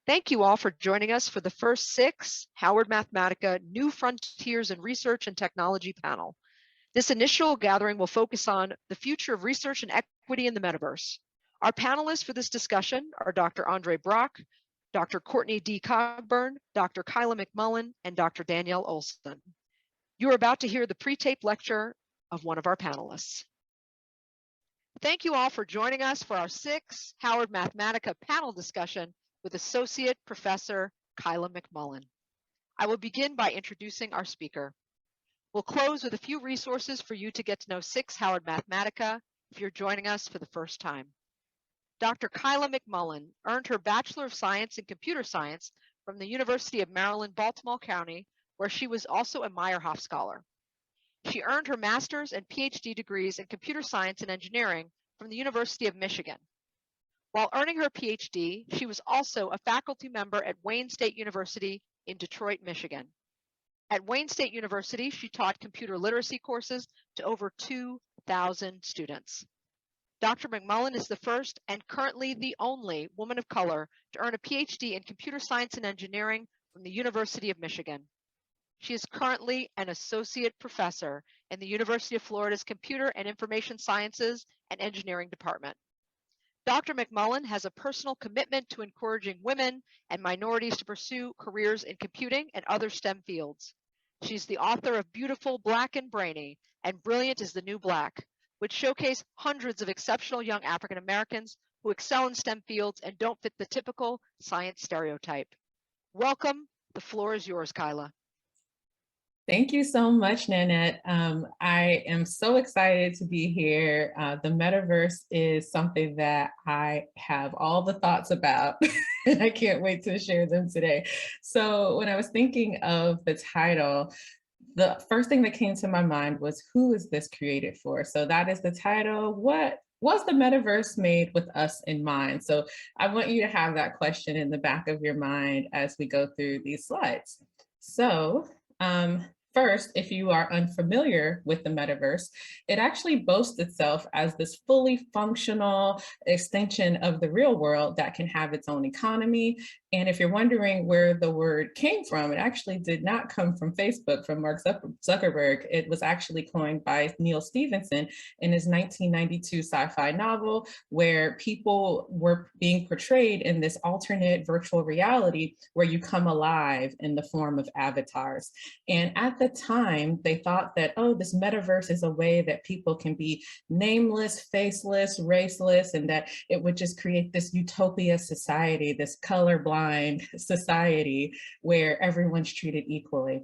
Thank you all for joining us for the first SICSS-Howard Mathematica New Frontiers in Research and Technology panel. This initial gathering will focus on the future of research and equity in the metaverse. Our panelists for this discussion are Dr. Andre Brock, Dr. Courtney D. Cogburn, Dr. Kyla McMullen, and Dr. Danielle Olson. You are about to hear the pre-taped lecture of one of our panelists. Thank you all for joining us for our SICSS-Howard Mathematica panel discussion with Associate Professor Kyla McMullen. I will begin by introducing our speaker. We'll close with a few resources for you to get to know SICSS-Howard Mathematica if you're joining us for the first time. Dr. Kyla McMullen earned her Bachelor of Science in Computer Science from the University of Maryland, Baltimore County, where she was also a Meyerhoff Scholar. She earned her Masters and Ph.D. degrees in Computer Science and Engineering from the University of Michigan. While earning her Ph.D., she was also a faculty member at Wayne State University in Detroit, Michigan. At Wayne State University, she taught computer literacy courses to over 2,000 students. Dr. McMullen is the first and currently the only woman of color to earn a Ph.D. in Computer Science and Engineering from the University of Michigan. She is currently an associate professor in the University of Florida's Computer and Information Sciences and Engineering Department. Dr. McMullen has a personal commitment to encouraging women and minorities to pursue careers in computing and other STEM fields. She's the author of Beautiful, Black, and Brainy, and Brilliant is the New Black, which showcase hundreds of exceptional young African Americans who excel in STEM fields and don't fit the typical science stereotype. Welcome. The floor is yours, Kyla. Thank you so much, Nanette. I am so excited to be here. The metaverse is something that I have all the thoughts about, and I can't wait to share them today. So when I was thinking of the title, the first thing that came to my mind was, who is this created for? So that is the title. What was the metaverse made with us in mind? So I want you to have that question in the back of your mind as we go through these slides. So first, if you are unfamiliar with the metaverse, it actually boasts itself as this fully functional extension of the real world that can have its own economy. And if you're wondering where the word came from, it actually did not come from Facebook, from Mark Zuckerberg. It was actually coined by Neil Stephenson in his 1992 sci-fi novel, where people were being portrayed in this alternate virtual reality where you come alive in the form of avatars. And at the time, they thought that, oh, this metaverse is a way that people can be nameless, faceless, raceless, and that it would just create this utopia society, this colorblind society where everyone's treated equally.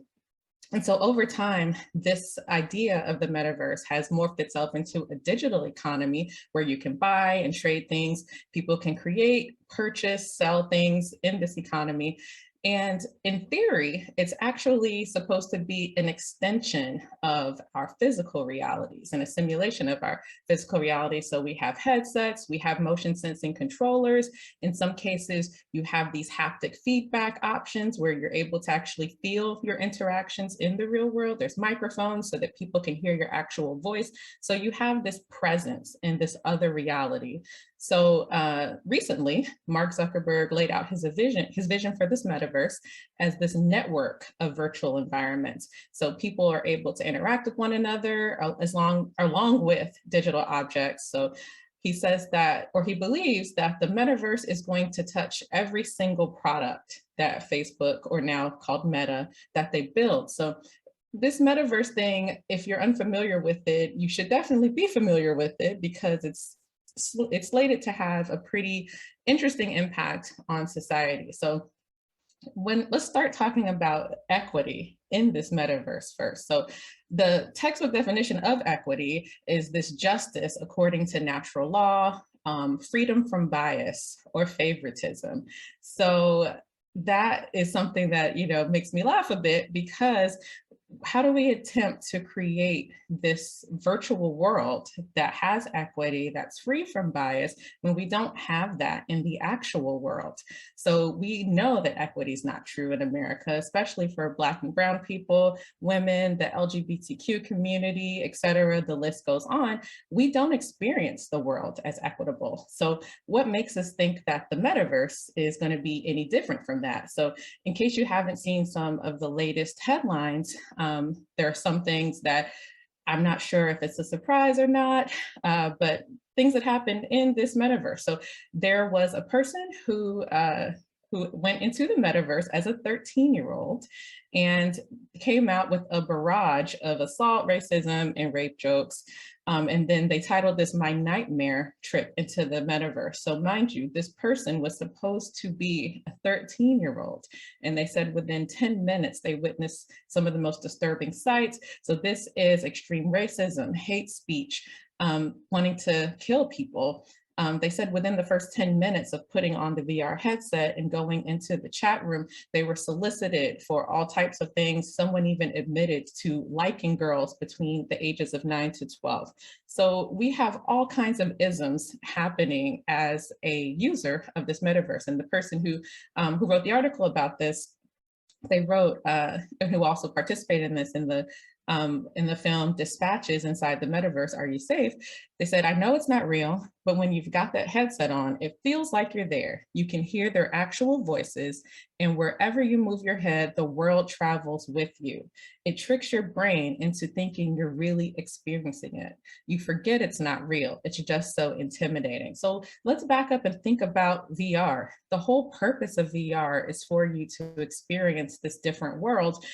And so over time, this idea of the metaverse has morphed itself into a digital economy where you can buy and trade things. People can create, purchase, sell things in this economy. And in theory, it's actually supposed to be an extension of our physical realities and a simulation of our physical reality. So we have headsets, we have motion sensing controllers. In some cases, you have these haptic feedback options where you're able to actually feel your interactions in the real world. There's microphones so that people can hear your actual voice. So you have this presence in this other reality. So recently, Mark Zuckerberg laid out his vision for this metaverse as this network of virtual environments. So people are able to interact with one another along with digital objects. So he says that, or he believes that the metaverse is going to touch every single product that Facebook, or now called Meta, that they build. So this metaverse thing, if you're unfamiliar with it, you should definitely be familiar with it because it's slated to have a pretty interesting impact on society. So let's start talking about equity in this metaverse first. So the textbook definition of equity is this justice according to natural law, freedom from bias or favoritism. So that is something that, makes me laugh a bit because how do we attempt to create this virtual world that has equity, that's free from bias, when we don't have that in the actual world? So we know that equity is not true in America, especially for Black and Brown people, women, the LGBTQ community, et cetera, the list goes on. We don't experience the world as equitable. So what makes us think that the metaverse is going to be any different from that? So in case you haven't seen some of the latest headlines, there are some things that I'm not sure if it's a surprise or not, but things that happened in this metaverse. So there was a person who went into the metaverse as a 13-year-old and came out with a barrage of assault, racism, and rape jokes. And then they titled this "My Nightmare Trip into the Metaverse." So mind you, this person was supposed to be a 13-year-old. And they said within 10 minutes, they witnessed some of the most disturbing sights. So this is extreme racism, hate speech, wanting to kill people. They said within the first 10 minutes of putting on the VR headset and going into the chat room, they were solicited for all types of things. Someone even admitted to liking girls between the ages of 9 to 12. So we have all kinds of isms happening as a user of this metaverse. And the person who wrote the article about this, they wrote, who also participated in this in the film Dispatches Inside the Metaverse, Are You Safe? They said, "I know it's not real, but when you've got that headset on, it feels like you're there. You can hear their actual voices, and wherever you move your head, the world travels with you. It tricks your brain into thinking you're really experiencing it. You forget it's not real. It's just so intimidating." So let's back up and think about VR. The whole purpose of VR is for you to experience this different world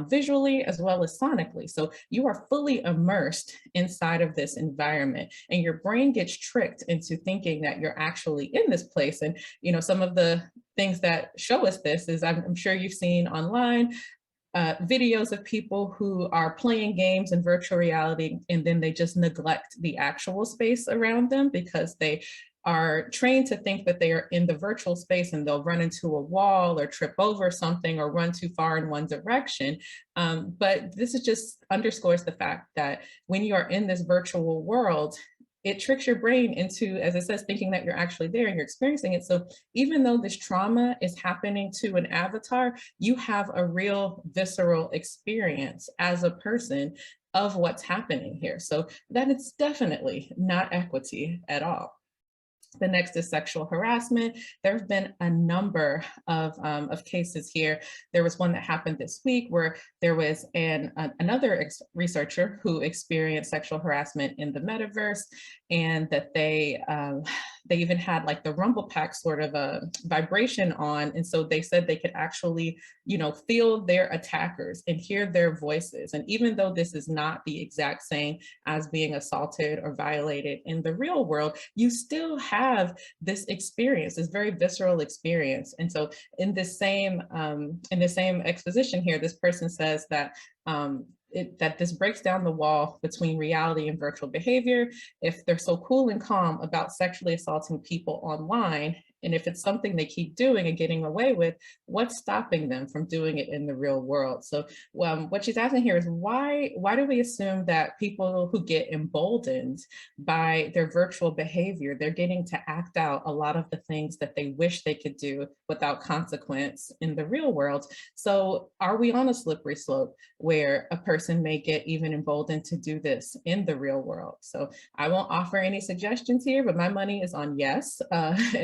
visually as well as sonically. So you are fully immersed inside of this environment, and your brain gets tricked into thinking that you're actually in this place. And some of the things that show us this is, I'm sure you've seen online videos of people who are playing games in virtual reality, and then they just neglect the actual space around them because they are trained to think that they are in the virtual space, and they'll run into a wall or trip over something or run too far in one direction. But this is just underscores the fact that when you are in this virtual world, it tricks your brain into, as it says, thinking that you're actually there and you're experiencing it. So even though this trauma is happening to an avatar, you have a real visceral experience as a person of what's happening here. So that it's definitely not equity at all. The next is sexual harassment. There have been a number of cases here. There was one that happened this week where there was another researcher who experienced sexual harassment in the metaverse, and that they even had like the rumble pack sort of a vibration on. And so they said they could actually, feel their attackers and hear their voices. And even though this is not the exact same as being assaulted or violated in the real world, you still have this experience, this very visceral experience. And so in the same exposition here, this person says that that this breaks down the wall between reality and virtual behavior. If they're so cool and calm about sexually assaulting people online, and if it's something they keep doing and getting away with, what's stopping them from doing it in the real world? So what she's asking here is, why do we assume that people who get emboldened by their virtual behavior, they're getting to act out a lot of the things that they wish they could do without consequence in the real world? So are we on a slippery slope where a person may get even emboldened to do this in the real world? So I won't offer any suggestions here, but my money is on yes,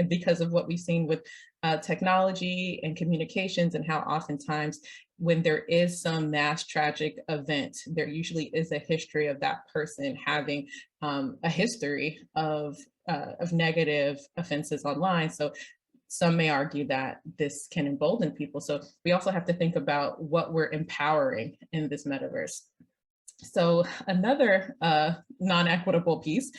because of what we've seen with technology and communications, and how oftentimes when there is some mass tragic event, there usually is a history of that person having a history of negative offenses online. So some may argue that this can embolden people. So we also have to think about what we're empowering in this metaverse. So another non-equitable piece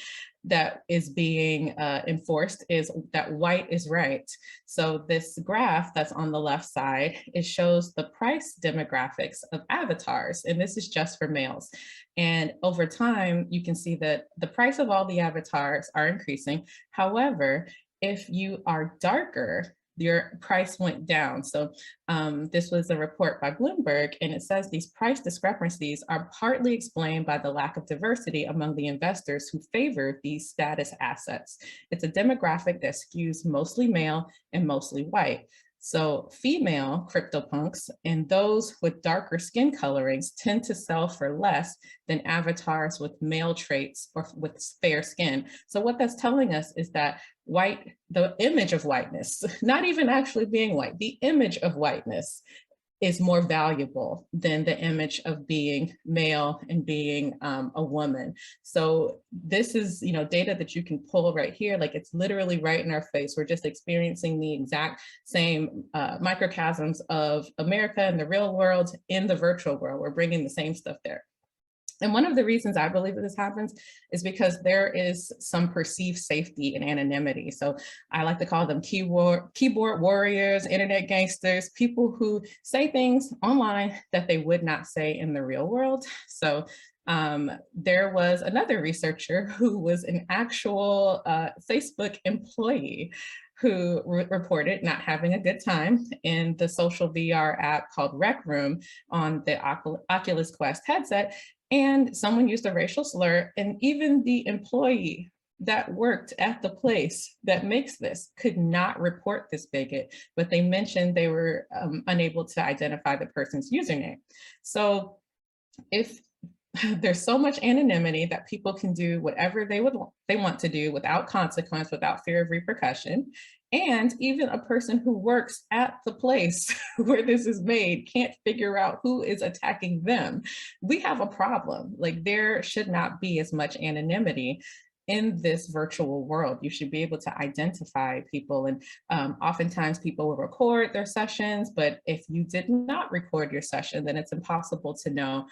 that is being enforced is that white is right. So this graph that's on the left side, it shows the price demographics of avatars, and this is just for males. And over time, you can see that the price of all the avatars are increasing. However, if you are darker, your price went down. So this was a report by Bloomberg, and it says these price discrepancies are partly explained by the lack of diversity among the investors who favor these status assets. It's a demographic that skews mostly male and mostly white. So female CryptoPunks and those with darker skin colorings tend to sell for less than avatars with male traits or with fair skin. So what that's telling us is that the image of whiteness, not even actually being white, the image of whiteness is more valuable than the image of being male and being a woman. So this is, data that you can pull right here. Like, it's literally right in our face. We're just experiencing the exact same microcosms of America and the real world in the virtual world. We're bringing the same stuff there. And one of the reasons I believe that this happens is because there is some perceived safety in anonymity. So I like to call them keyboard warriors, internet gangsters, people who say things online that they would not say in the real world. So there was another researcher who was an actual Facebook employee who reported not having a good time in the social VR app called Rec Room on the Oculus Quest headset. And someone used a racial slur, and even the employee that worked at the place that makes this could not report this bigot, but they mentioned they were unable to identify the person's username. So if there's so much anonymity that people can do whatever they want to do without consequence, without fear of repercussion. And even a person who works at the place where this is made can't figure out who is attacking them. We have a problem. Like, there should not be as much anonymity in this virtual world. You should be able to identify people, and oftentimes people will record their sessions, but if you did not record your session, then it's impossible to know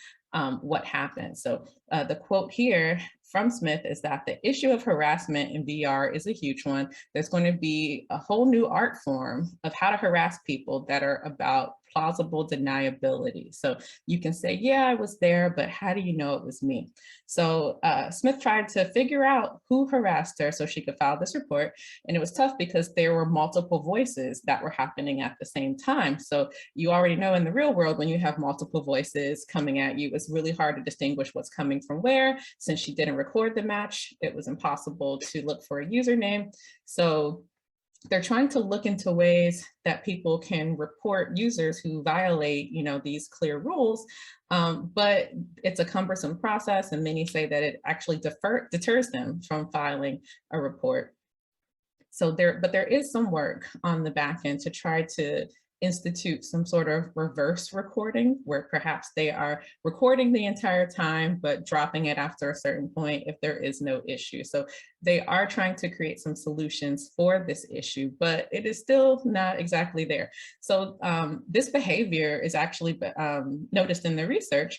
what happened. So the quote here from Smith is that the issue of harassment in VR is a huge one. There's going to be a whole new art form of how to harass people that are about plausible deniability. So you can say, yeah, I was there, but how do you know it was me? So Smith tried to figure out who harassed her so she could file this report. And it was tough because there were multiple voices that were happening at the same time. So you already know in the real world, when you have multiple voices coming at you, it's really hard to distinguish what's coming from where. Since she didn't record the match, it was impossible to look for a username. So they're trying to look into ways that people can report users who violate, these clear rules, but it's a cumbersome process, and many say that it actually deters them from filing a report. So there is some work on the back end to try to institute some sort of reverse recording, where perhaps they are recording the entire time, but dropping it after a certain point if there is no issue. So they are trying to create some solutions for this issue, but it is still not exactly there. So this behavior is actually noticed in the research.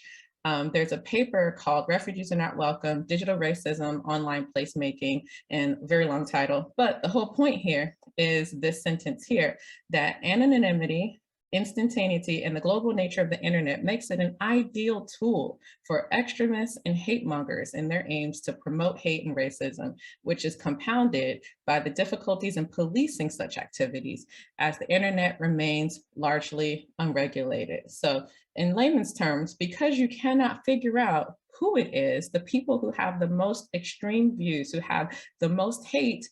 There's a paper called Refugees Are Not Welcome, Digital Racism, Online Placemaking, and very long title. But the whole point here is this sentence here, that anonymity, instantaneity, and the global nature of the internet makes it an ideal tool for extremists and hate mongers in their aims to promote hate and racism, which is compounded by the difficulties in policing such activities as the internet remains largely unregulated. So in layman's terms, because you cannot figure out who it is, the people who have the most extreme views, who have the most hate,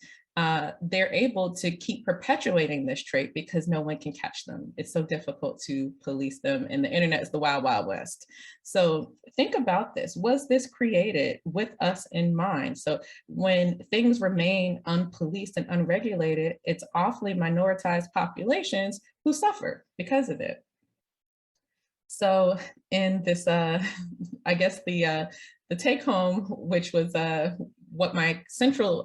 they're able to keep perpetuating this trait because no one can catch them. It's so difficult to police them, and the internet is the wild, wild west. So think about this. Was this created with us in mind? So when things remain unpoliced and unregulated, it's awfully minoritized populations who suffer because of it. So in this, I guess the take home, which was what my central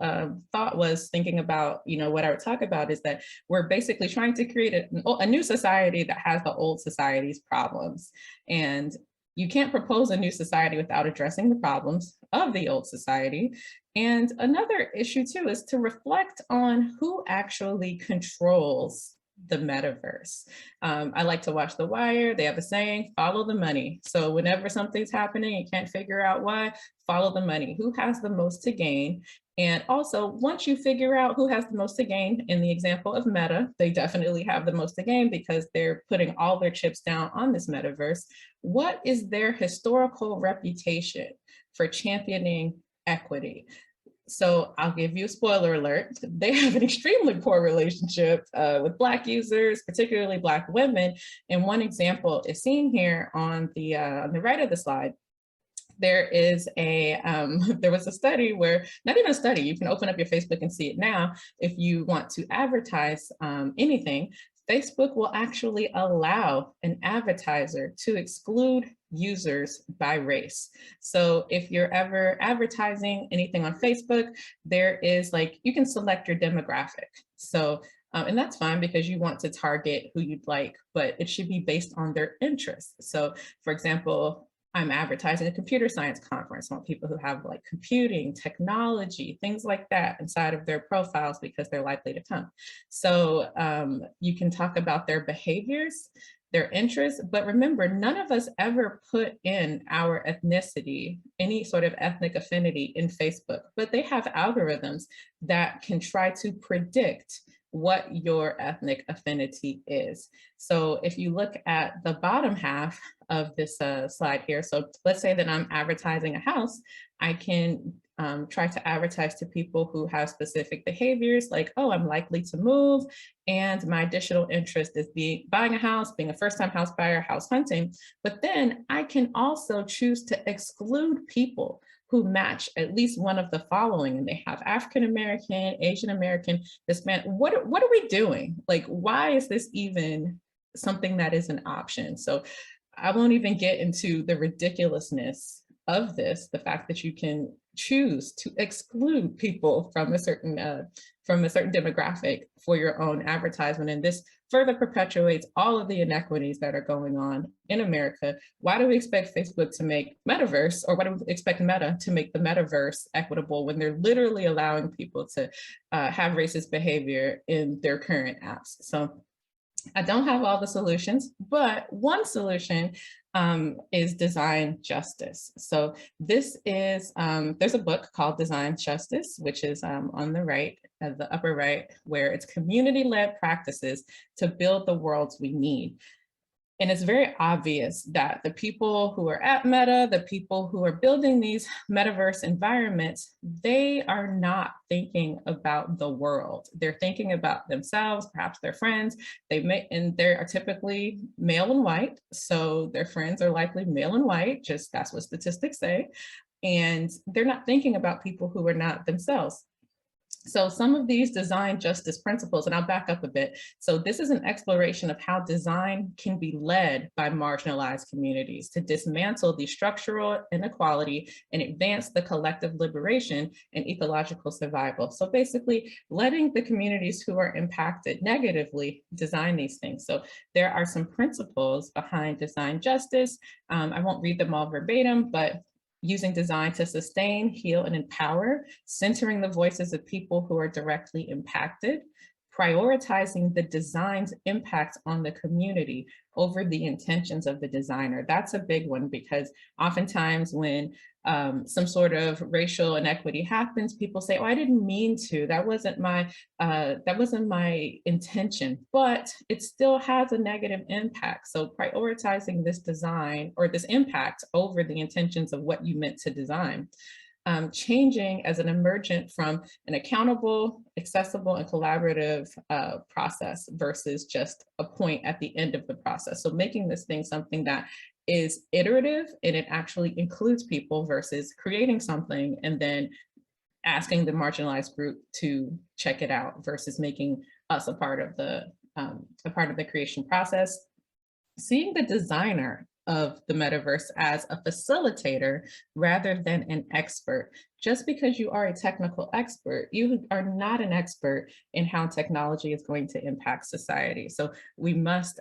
thought was thinking about, what I would talk about, is that we're basically trying to create a new society that has the old society's problems. And you can't propose a new society without addressing the problems of the old society. And another issue too is to reflect on who actually controls the metaverse. I like to watch The Wire. They have a saying, follow the money. So whenever something's happening, you can't figure out why, follow the money. Who has the most to gain? And also, once you figure out who has the most to gain, in the example of Meta, they definitely have the most to gain because they're putting all their chips down on this metaverse. What is their historical reputation for championing equity? So I'll give you a spoiler alert. They have an extremely poor relationship with Black users, particularly Black women. And one example is seen here on the right of the slide. There is a, there was a study where, not even a study, you can open up your Facebook and see it now. If you want to advertise anything, Facebook will actually allow an advertiser to exclude users by race. So if you're ever advertising anything on Facebook, there is like, you can select your demographic. So, and that's fine because you want to target who you'd like, but it should be based on their interests. So for example, I'm advertising a computer science conference. I want people who have like computing, technology, things like that inside of their profiles because they're likely to come. So you can talk about their behaviors, their interests, but remember, none of us ever put in our ethnicity, any sort of ethnic affinity in Facebook, but they have algorithms that can try to predict what your ethnic affinity is. So if you look at the bottom half of this slide here, so let's say that I'm advertising a house, I can try to advertise to people who have specific behaviors like, oh, I'm likely to move, and my additional interest is buying a house, being a first-time house buyer, house hunting. But then I can also choose to exclude people who match at least one of the following, and they have African-American, Asian-American, Hispanic. What are we doing? Like, why is this even something that is an option? So I won't even get into the ridiculousness of this, the fact that you can choose to exclude people from a certain demographic for your own advertisement. And this further perpetuates all of the inequities that are going on in America. Why do we expect Facebook to make metaverse, or why do we expect Meta to make the metaverse equitable when they're literally allowing people to have racist behavior in their current apps? So I don't have all the solutions, but one solution is design justice. So this is, there's a book called Design Justice, which is on the right, at the upper right, where it's community-led practices to build the worlds we need. And it's very obvious that the people who are at Meta, the people who are building these metaverse environments, they are not thinking about the world. They're thinking about themselves, perhaps their friends. And they are typically male and white. So their friends are likely male and white, just that's what statistics say. And they're not thinking about people who are not themselves. So some of these design justice principles, and I'll back up a bit. So this is an exploration of how design can be led by marginalized communities to dismantle the structural inequality and advance the collective liberation and ecological survival. So basically letting the communities who are impacted negatively design these things. So there are some principles behind design justice. I won't read them all verbatim, but using design to sustain, heal, and empower, centering the voices of people who are directly impacted, prioritizing the design's impact on the community over the intentions of the designer. That's a big one because oftentimes when some sort of racial inequity happens, people say, oh, I didn't mean to, that wasn't my intention, but it still has a negative impact. So prioritizing this design or this impact over the intentions of what you meant to design. Changing as an emergent from an accountable, accessible, and collaborative process versus just a point at the end of the process. So making this thing something that is iterative and it actually includes people versus creating something and then asking the marginalized group to check it out versus making us a part of the creation process. Seeing the designer of the metaverse as a facilitator rather than an expert. Just because you are a technical expert, you are not an expert in how technology is going to impact society. So we must,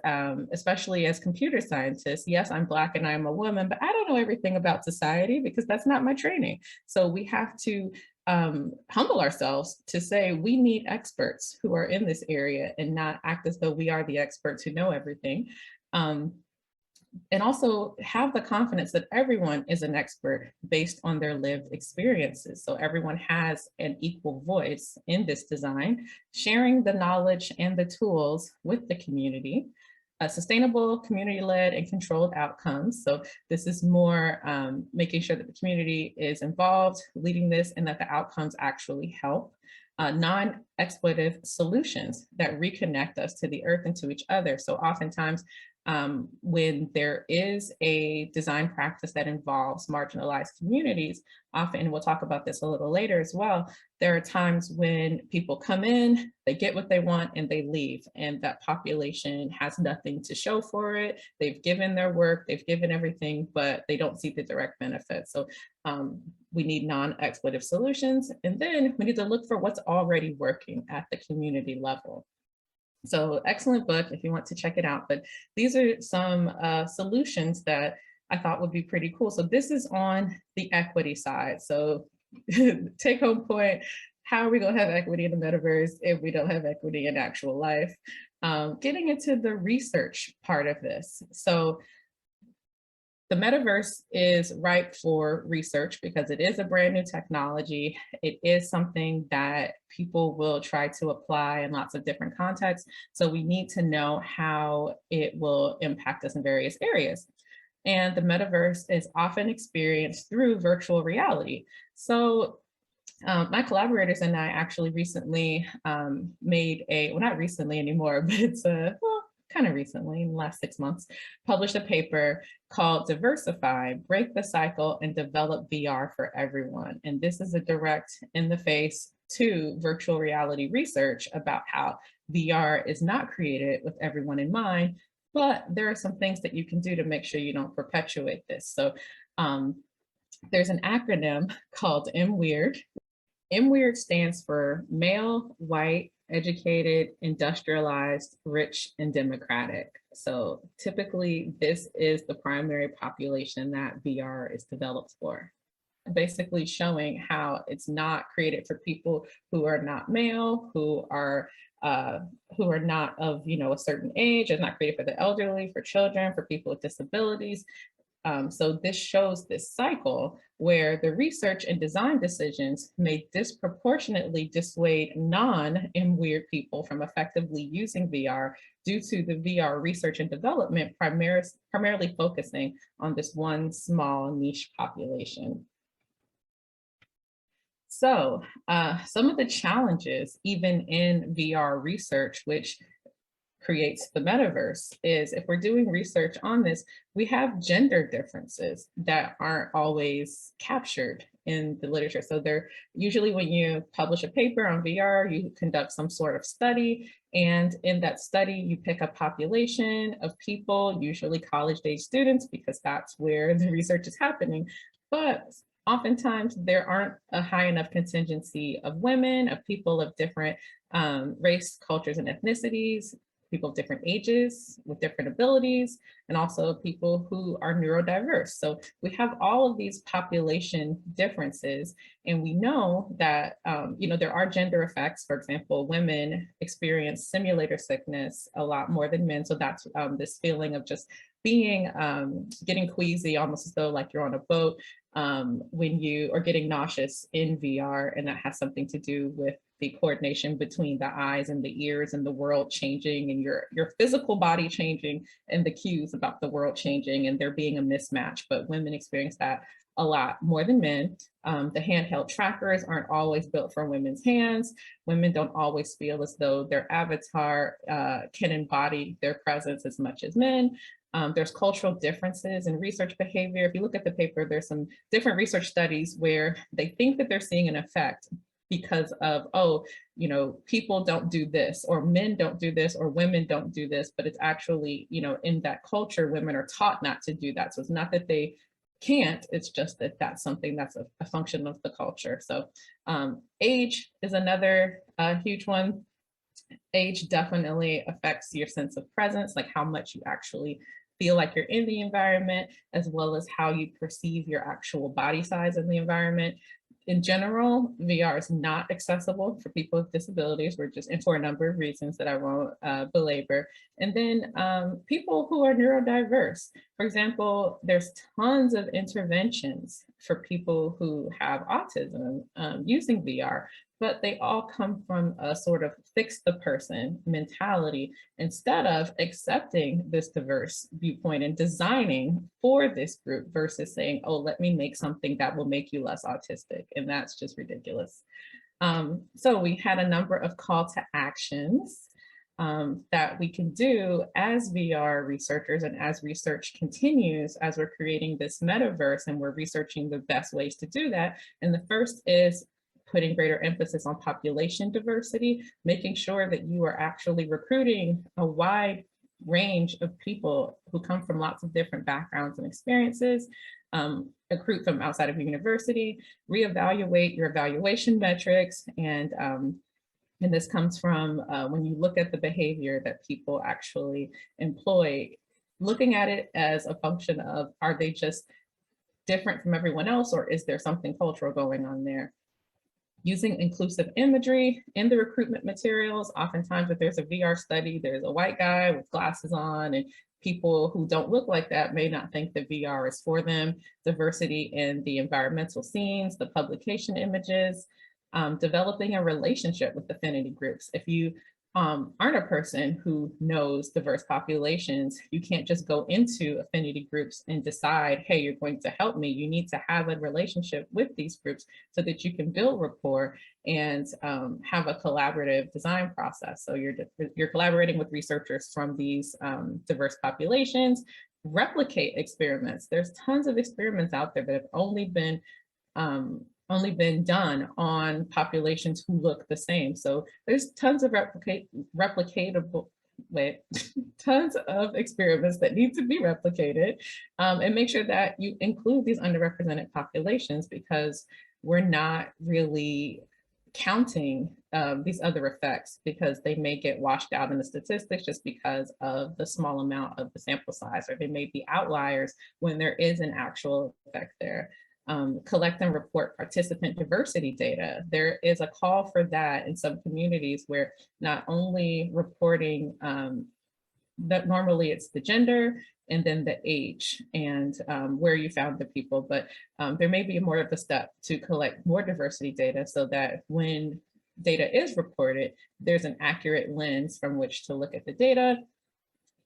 especially as computer scientists, yes, I'm Black and I'm a woman, but I don't know everything about society because that's not my training. So we have to humble ourselves to say we need experts who are in this area and not act as though we are the experts who know everything. And also have the confidence that everyone is an expert based on their lived experiences. So everyone has an equal voice in this design, sharing the knowledge and the tools with the community. Sustainable, community-led, and controlled outcomes. So this is more making sure that the community is involved, leading this, and that the outcomes actually help. Non-exploitative solutions that reconnect us to the earth and to each other. So oftentimes, when there is a design practice that involves marginalized communities, often, and we'll talk about this a little later as well, there are times when people come in, they get what they want and they leave, and that population has nothing to show for it. They've given their work, they've given everything, but they don't see the direct benefits. So we need non-exploitative solutions, and then we need to look for what's already working at the community level. So excellent book if you want to check it out, but these are some solutions that I thought would be pretty cool. So this is on the equity side. So take home point, how are we gonna have equity in the metaverse if we don't have equity in actual life? Getting into the research part of this. So the metaverse is ripe for research because it is a brand new technology. It is something that people will try to apply in lots of different contexts. So we need to know how it will impact us in various areas. And the metaverse is often experienced through virtual reality. So my collaborators and I actually recently made a, well, not recently anymore, but it's a, well, kind of recently, in the last 6 months, published a paper called Diversify, Break the Cycle and Develop VR for Everyone. And this is a direct in the face to virtual reality research about how VR is not created with everyone in mind, but there are some things that you can do to make sure you don't perpetuate this. So there's an acronym called MWEIRD. MWEIRD stands for male, white, educated, industrialized, rich, and democratic. So typically this is the primary population that VR is developed for. Basically showing how it's not created for people who are not male, who are not of, you know, a certain age. It's not created for the elderly, for children, for people with disabilities. So this shows this cycle where the research and design decisions may disproportionately dissuade non-MWEIRD people from effectively using VR due to the VR research and development primarily focusing on this one small niche population. So some of the challenges even in VR research, which creates the metaverse, is if we're doing research on this, we have gender differences that aren't always captured in the literature. So they're usually, when you publish a paper on VR, you conduct some sort of study, and in that study you pick a population of people, usually college-age students, because that's where the research is happening. But oftentimes there aren't a high enough contingency of women, of people of different race, cultures, and ethnicities, people of different ages with different abilities, and also people who are neurodiverse. So we have all of these population differences, and we know that you know, there are gender effects. For example, women experience simulator sickness a lot more than men. So that's this feeling of just being, getting queasy, almost as though like you're on a boat when you are getting nauseous in VR, and that has something to do with the coordination between the eyes and the ears and the world changing, and your physical body changing, and the cues about the world changing, and there being a mismatch. But women experience that a lot more than men. The handheld trackers aren't always built for women's hands. Women don't always feel as though their avatar can embody their presence as much as men. There's cultural differences in research behavior. If you look at the paper, there's some different research studies where they think that they're seeing an effect because of, oh, you know, people don't do this, or men don't do this, or women don't do this, but it's actually, you know, in that culture, women are taught not to do that. So it's not that they can't, it's just that that's something that's a function of the culture. So age is another huge one. Age definitely affects your sense of presence, like how much you actually feel like you're in the environment, as well as how you perceive your actual body size in the environment. in general, VR is not accessible for people with disabilities. We're just, and for a number of reasons that I won't belabor. And then people who are neurodiverse. For example, there's tons of interventions for people who have autism using VR, but they all come from a sort of fix the person mentality instead of accepting this diverse viewpoint and designing for this group versus saying, oh, let me make something that will make you less autistic. And that's just ridiculous. So we had a number of call to actions that we can do as VR researchers and as research continues, as we're creating this metaverse and we're researching the best ways to do that. And the first is putting greater emphasis on population diversity, making sure that you are actually recruiting a wide range of people who come from lots of different backgrounds and experiences, recruit from outside of university, reevaluate your evaluation metrics, and this comes from when you look at the behavior that people actually employ, looking at it as a function of, are they just different from everyone else, or is there something cultural going on there? Using inclusive imagery in the recruitment materials. Oftentimes, if there's a VR study, there's a white guy with glasses on, and people who don't look like that may not think that VR is for them. Diversity in the environmental scenes, the publication images, developing a relationship with affinity groups. If you aren't a person who knows diverse populations, you can't just go into affinity groups and decide, hey, you're going to help me. You need to have a relationship with these groups so that you can build rapport and have a collaborative design process. So you're collaborating with researchers from these diverse populations. Replicate experiments. There's tons of experiments out there that have only been done on populations who look the same. So there's tons of replicatable, tons of experiments that need to be replicated, and make sure that you include these underrepresented populations, because we're not really counting these other effects because they may get washed out in the statistics just because of the small amount of the sample size, or they may be outliers when there is an actual effect there. Collect and report participant diversity data. There is a call for that in some communities where not only reporting that normally it's the gender and then the age and where you found the people, but there may be more of a step to collect more diversity data so that when data is reported, there's an accurate lens from which to look at the data,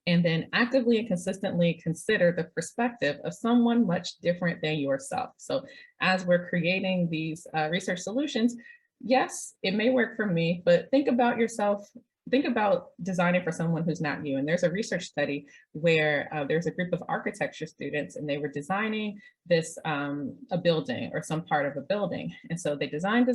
and then actively and consistently consider the perspective of someone much different than yourself. So as we're creating these research solutions, yes, it may work for me, but think about yourself, think about designing for someone who's not you. And there's a research study where there's a group of architecture students and they were designing this, a building or some part of a building. And so they design,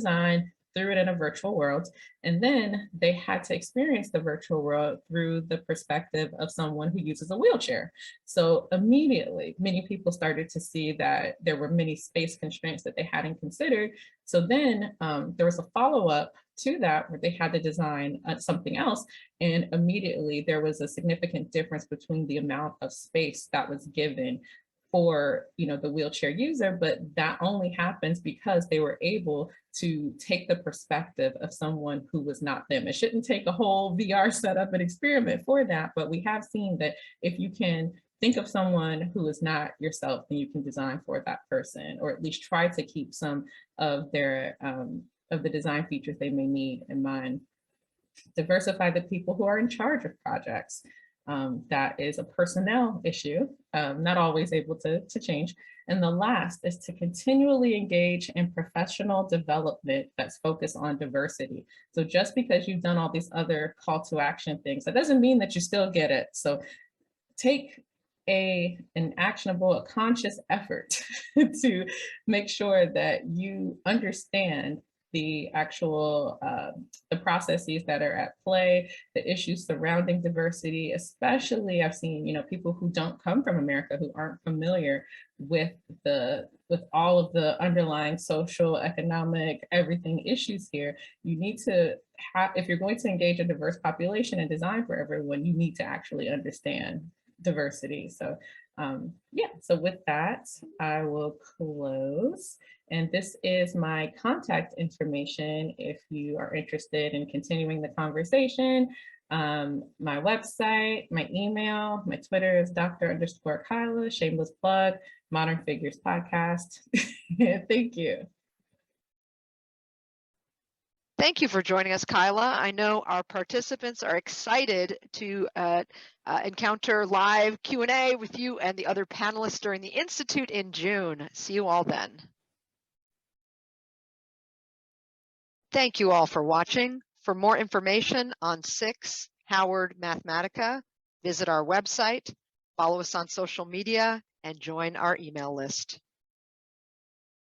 threw it in a virtual world. And then they had to experience the virtual world through the perspective of someone who uses a wheelchair. So immediately, many people started to see that there were many space constraints that they hadn't considered. So then there was a follow-up to that where they had to design something else. And immediately there was a significant difference between the amount of space that was given for, you know, the wheelchair user, but that only happens because they were able to take the perspective of someone who was not them. It shouldn't take a whole VR setup and experiment for that, but we have seen that if you can think of someone who is not yourself, then you can design for that person, or at least try to keep some of their of the design features they may need in mind. Diversify the people who are in charge of projects. That is a personnel issue, not always able to change. And the last is to continually engage in professional development that's focused on diversity. So just because you've done all these other call to action things, that doesn't mean that you still get it. So take an actionable, a conscious effort to make sure that you understand the actual, the processes that are at play, the issues surrounding diversity, especially I've seen, you know, people who don't come from America, who aren't familiar with all of the underlying social, economic, everything issues here. You need to have, if you're going to engage a diverse population and design for everyone, you need to actually understand diversity. So yeah, so with that, I will close. And this is my contact information if you are interested in continuing the conversation. My website, my email, my Twitter is Dr._Kyla, shameless plug, Modern Figures Podcast. Thank you. Thank you for joining us, Kyla. I know our participants are excited to encounter live Q&A with you and the other panelists during the Institute in June. See you all then. Thank you all for watching. For more information on SICSS-Howard Mathematica, visit our website, follow us on social media, and join our email list.